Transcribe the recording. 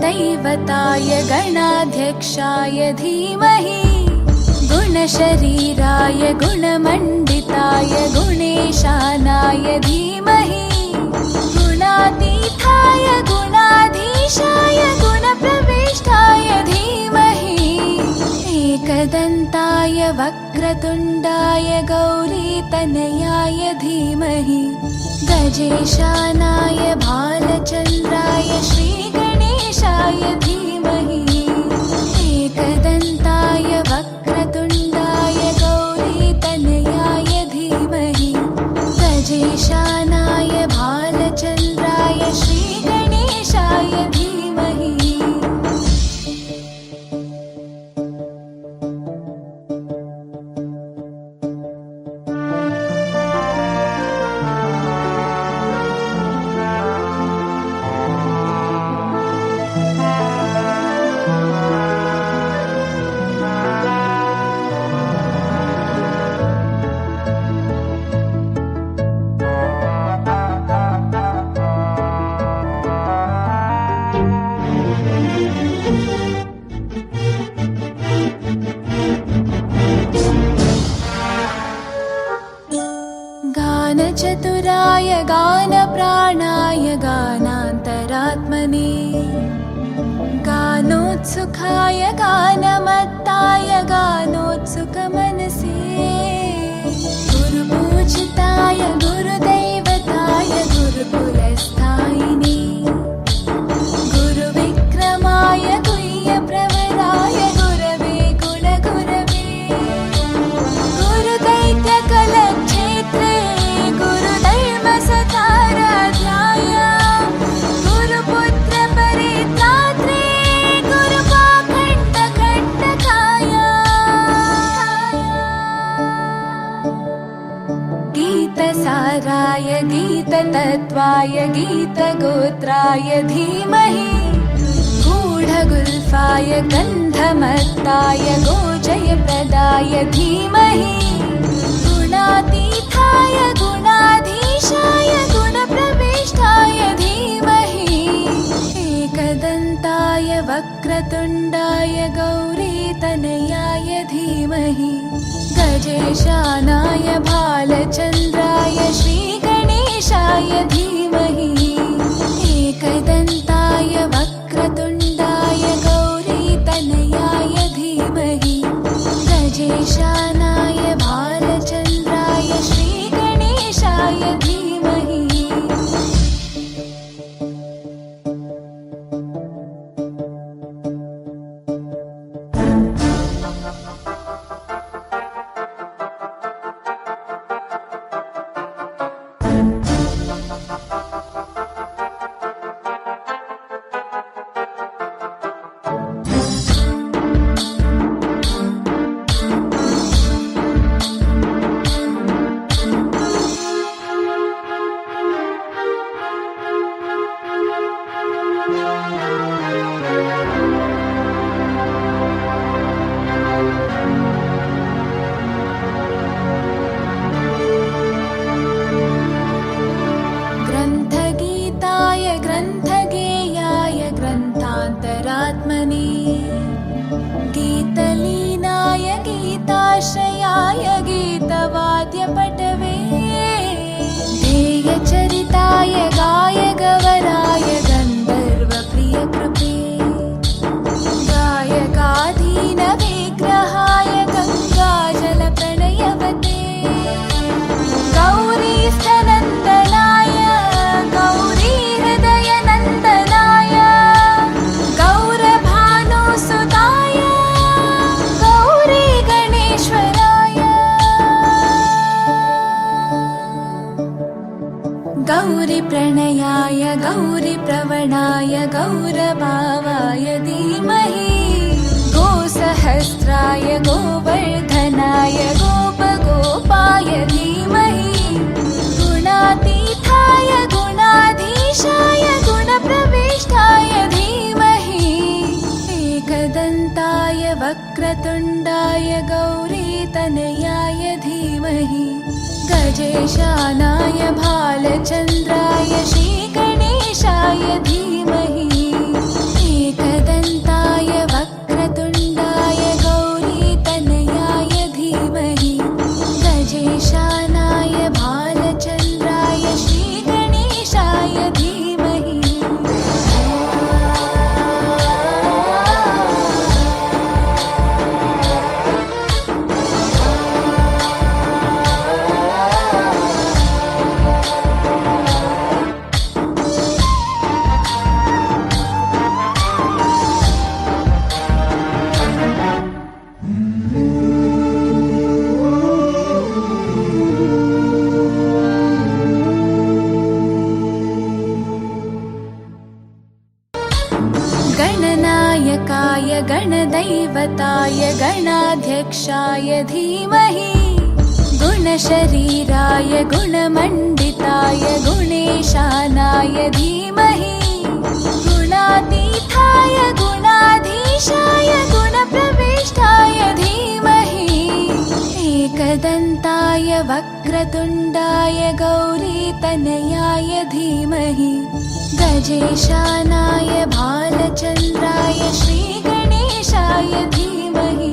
गुरुदैवताय गणाध्यक्षाय धीमहि गुणशरीराय गुणमण्डिताय गुणेशानाय धीमहि गुणातीताय गुणाधीशाय गुणप्रविष्टाय धीमहि एकदन्ताय वक्रतुण्डाय गौरीतनयाय धीमहि गजेशानाय भालचन्द्राय श्रीगणेशाय धीमहि एकदन्ताय वक्रतुण्डाय गौरीतनयाय धीमहि गजेशानाय भालचन्द्राय श्रीगणेशाय धीमहि। गानचतुराय गानप्राणाय गानान्तरात्मने गानोत्सुकाय गानमत्ताय गानोत्सुकमनसे गुरुपूजिताय गुरुदैवताय गुरुकुलस्थायिने गुरुविक्रमाय गुह्यप्रवराय गुरवे गुणगुरवे गुरुदैत्यकलक्षेत्रे गुरुधर्मसताराध्याय गुरुपुत्रपरित्रात्रे गुरुपाखण्डखण्डकाय गीतसाराय गीततत्त्वाय गीतगोत्राय धीमहि गूढगुल्फाय गन्धमत्ताय गोजयप्रदाय धीमहि गुणातीताय गुणाधीशाय गुणप्रविष्टाय धीमहि एकदन्ताय वक्रतुण्डाय गौरीतनयाय धीमहि गजेशानाय भालचन्द्राय श्रीगणेशाय धीमहि एकदन्ताय वक्रतुण्डाय गौरीतनयाय धीमहि गजेशानाय भालचन्द्राय श्रीगणेशाय धीमहि। गीतलीनाय गीताश्रयाय गीतवाद्यपटवे ध्येयचरिताय गायगवराय गन्धर्वप्रियकृपे गायकाधीनविग्रहाय गङ्गाजलप्रणयवते गौरीस्तनन्दनाय गौरीहृदयनन्दनाय गौरभानुसुताय गौरीगणेश्वराय गौरीप्रणयाय गौरीप्रवणाय गौरभावाय धीमहि गोसहस्राय गोवर्धनाय गोपगोपाय धीमहि गुणातीताय गुणाधीशाय गुणप्रविष्टाय धीमहि एकदन्ताय वक्रतुण्डाय गौरीतनयाय धीमहि गजेशानाय भालचन्द्राय श्रीगणेशाय धीमहि गजेशानाय भालचन्द्राय श्रीगणेशाय धीमहि गणनायकाय गणदैवताय गणाध्यक्षाय धीमहि गुणशरीराय गुणमण्डिताय गुणेशानाय धीमहि गुणातीताय गुणाधीशाय गुणप्रविष्टाय धीमहि एकदन्ताय वक्रतुण्डाय गौरीतनयाय धीमहि गजेशानाय भालचन्द्राय श्रीगणेशाय धीमहि